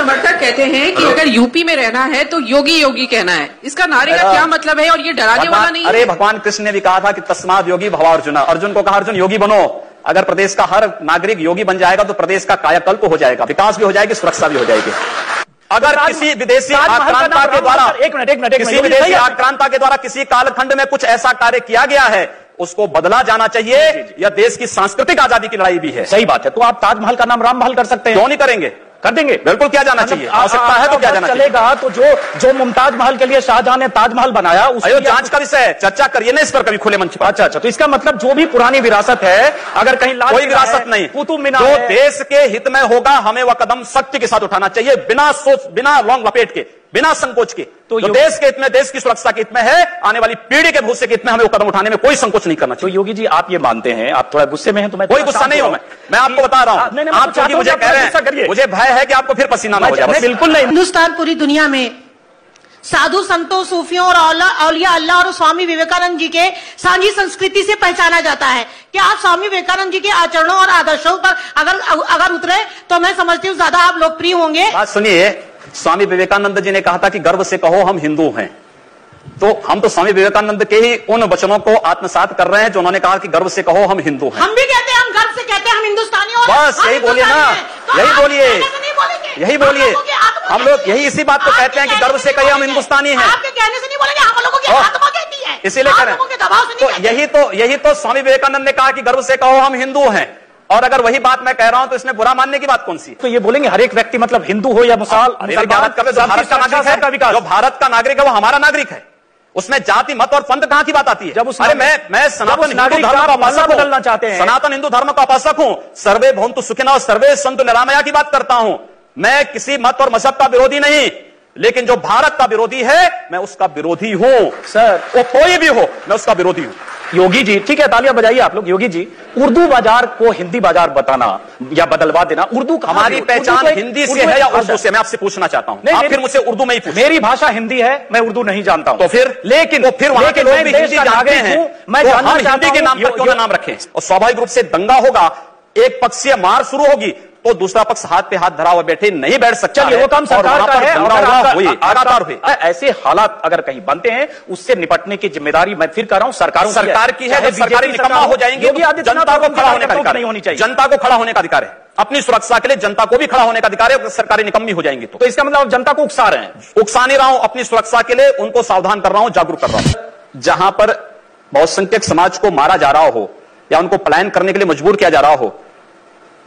समर्थक कहते हैं कि अगर यूपी में रहना है तो योगी योगी कहना है, इसका नारे का क्या मतलब है और ये डराने वाला नहीं है? अरे भगवान कृष्ण ने भी कहा था कि तस्माद योगी भव अर्जुन, अर्जुन को कहा अर्जुन योगी बनो। अगर प्रदेश का हर नागरिक योगी बन जाएगा तो प्रदेश का कायाकल्प हो जाएगा, विकास भी हो जाएगी, सुरक्षा भी हो जाएगी। अगर किसी विदेशी आक्रांता के द्वारा किसी विदेशी आक्रांता के द्वारा किसी कालखंड में कुछ ऐसा कार्य किया गया है उसको बदला जाना चाहिए। यह देश की सांस्कृतिक आजादी की लड़ाई भी है। सही बात है। तो आप ताजमहल का नाम राममहल कर सकते हैं, क्यों नहीं करेंगे? कर देंगे, बिल्कुल किया जाना चाहिए, आवश्यकता है तो किया जाना चलेगा। तो जो मुमताज महल के लिए शाहजहां ने ताजमहल बनाया उसकी जांच का विषय है, चर्चा करिए ना इस पर कभी खुले मंच पर। अच्छा, तो इसका मतलब जो भी पुरानी विरासत है, अगर कहीं कोई विरासत नहीं, कुतुब मीनार जो देश के हित में होगा हमें वह कदम सख्ती के साथ उठाना चाहिए, बिना सोच, बिना लौंग लपेट के, बिना संकोच के। तो देश के हित में, देश की सुरक्षा के हित में है, आने वाली पीढ़ी के भविष्य के हित में हमें वो कदम उठाने में कोई संकोच नहीं करना चाहिए। तो योगी जी आप ये मानते हैं, आप थोड़ा गुस्से में हैं तो मैं कोई गुस्सा नहीं हूं, मैं आपको बता रहा हूं। आप क्योंकि मुझे कह रहे हैं, मुझे भय है कि आपको फिर पसीना ना हो जाए। बिल्कुल नहीं। हिंदुस्तान पूरी दुनिया में साधु संतों, सूफियों और औलिया अल्लाह और स्वामी विवेकानंद जी के सांझी संस्कृति से पहचाना जाता है। क्या आप स्वामी विवेकानंद जी के आचरणों और आदर्शों पर अगर उतरे तो मैं समझती हूँ ज्यादा आप लोकप्रिय होंगे। बात सुनिए, स्वामी विवेकानंद जी ने कहा था कि गर्व से कहो हम हिंदू हैं, तो हम तो स्वामी विवेकानंद के ही उन वचनों को आत्मसात कर रहे हैं जो उन्होंने कहा कि गर्व से कहो हम हिंदू हैं। हम भी कहते हैं, हम गर्व से कहते हैं हम हिंदुस्तानी हैं। बस यही बोलिए ना, यही बोलिए, यही बोलिए। हम लोग यही इसी बात को कहते हैं कि गर्व से कहिए हम हिंदुस्तानी हैं। आपके कहने से नहीं बोलेंगे, हम लोगों की आत्मा कहती है, इसीलिए करें। तो यही तो स्वामी विवेकानंद ने कहा कि गर्व से कहो हम हिंदू हैं, और अगर वही बात मैं कह रहा हूं तो इसमें बुरा मानने की बात कौन सी? तो ये बोलेंगे हर एक व्यक्ति मतलब हिंदू हो या मुसलमान, जो भारत का नागरिक है वो हमारा नागरिक है, उसमें जाति मत और पंथ कहां की बात आती है? जब अरे मैं सनातन हिंदू धर्म का उपासक बदलना चाहते हैं, सनातन हिंदू धर्म का उपासक हूं, सर्वे भवन्तु सुखिनः और सर्वे सन्तु निरामया की बात करता हूं। मैं किसी मत और मजहब का विरोधी नहीं, लेकिन जो भारत का विरोधी है मैं उसका विरोधी हूं सर, वो कोई भी हो मैं उसका विरोधी हूं। योगी जी ठीक है, तालियां बजाइए आप लोग। योगी जी, उर्दू बाजार को हिंदी बाजार बताना या बदलवा देना, उर्दू हमारी पहचान हिंदी से है या उर्दू से? मैं आपसे पूछना चाहता हूं, आप फिर मुझसे उर्दू में ही पूछिए। मेरी भाषा हिंदी है, मैं उर्दू नहीं जानता हूं। तो फिर लेकिन वहां के लोग भी हिंदी जानते हैं, मैं हिंदी के नाम पर क्यों ना नाम रखें? और स्वाभाविक रूप से दंगा होगा, एक पक्षीय मार शुरू होगी तो दूसरा पक्ष हाथ पे हाथ धरा हुए बैठे नहीं बैठ सकता। वो काम सरकार का है, लगातार हुए ऐसे हालात अगर कहीं बनते हैं उससे निपटने की जिम्मेदारी मैं फिर कर रहा हूं सरकार की है। जब सरकारी निकम्मा हो जाएंगे जनता को खड़ा होने का अधिकार नहीं होनी चाहिए, जनता को खड़ा होने का अधिकार है, अपनी सुरक्षा के लिए जनता को भी खड़ा होने का अधिकार है। सरकारी निकम्मी हो जाएंगी तो इसका मतलब जनता को उकसा रहे हैं? उकसा नहीं रहा हूं, अपनी सुरक्षा के लिए उनको सावधान कर रहा हूं, जागरूक कर रहा हूं। जहां पर बहुसंख्यक समाज को मारा जा रहा हो या उनको पलायन करने के लिए मजबूर किया जा रहा हो,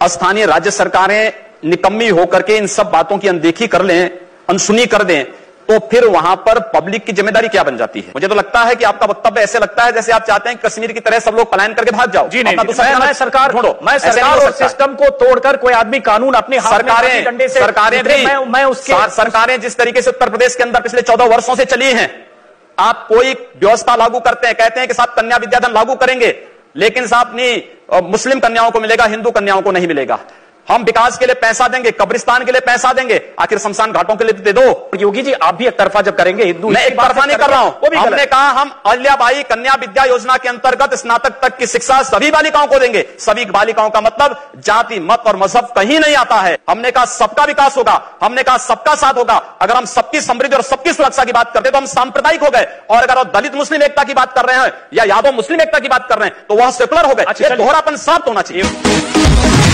स्थानीय राज्य सरकारें निकम्मी होकर के इन सब बातों की अनदेखी कर लें, अनसुनी कर दें, तो फिर वहां पर पब्लिक की जिम्मेदारी क्या बन जाती है? मुझे तो लगता है कि आपका वक्तव्य ऐसे लगता है जैसे आप चाहते हैं कश्मीर की तरह सब लोग पलायन करके भाग जाओ। जी नहीं, मैं सरकार ढूंढो, मैं सरकार और सिस्टम को तोड़कर कोई आदमी कानून अपने सरकारें जिस तरीके से उत्तर प्रदेश के अंदर पिछले 14 वर्षों से चली हैं, आप कोई व्यवस्था लागू करते हैं, कहते हैं कि साहब कन्या विद्यादान लागू करेंगे, लेकिन साहब नहीं मुस्लिम कन्याओं को मिलेगा, हिंदू कन्याओं को नहीं मिलेगा। हम विकास के लिए पैसा देंगे, कब्रिस्तान के लिए पैसा देंगे, आखिर शमशान घाटों के लिए दे दो। योगी जी आप भी एक तरफा जब करेंगे हिंदू, मैं एक तरफा नहीं कर रहा हूं। हमने कहा हम अहिल्याबाई कन्या विद्या योजना के अंतर्गत स्नातक तक की शिक्षा सभी बालिकाओं को देंगे। सभी बालिकाओं का मतलब जाति मत और मजहब कहीं नहीं आता है। हमने कहा सबका विकास होगा, हमने कहा सबका साथ होगा। अगर हम सबकी समृद्धि और सबकी सुरक्षा की बात करते तो हम सांप्रदायिक हो गए, और अगर आप दलित मुस्लिम एकता की बात कर रहे हैं या यादव मुस्लिम एकता की बात कर रहे हैं तो वह सेकुलर हो गए। दोहरापन समाप्त होना चाहिए।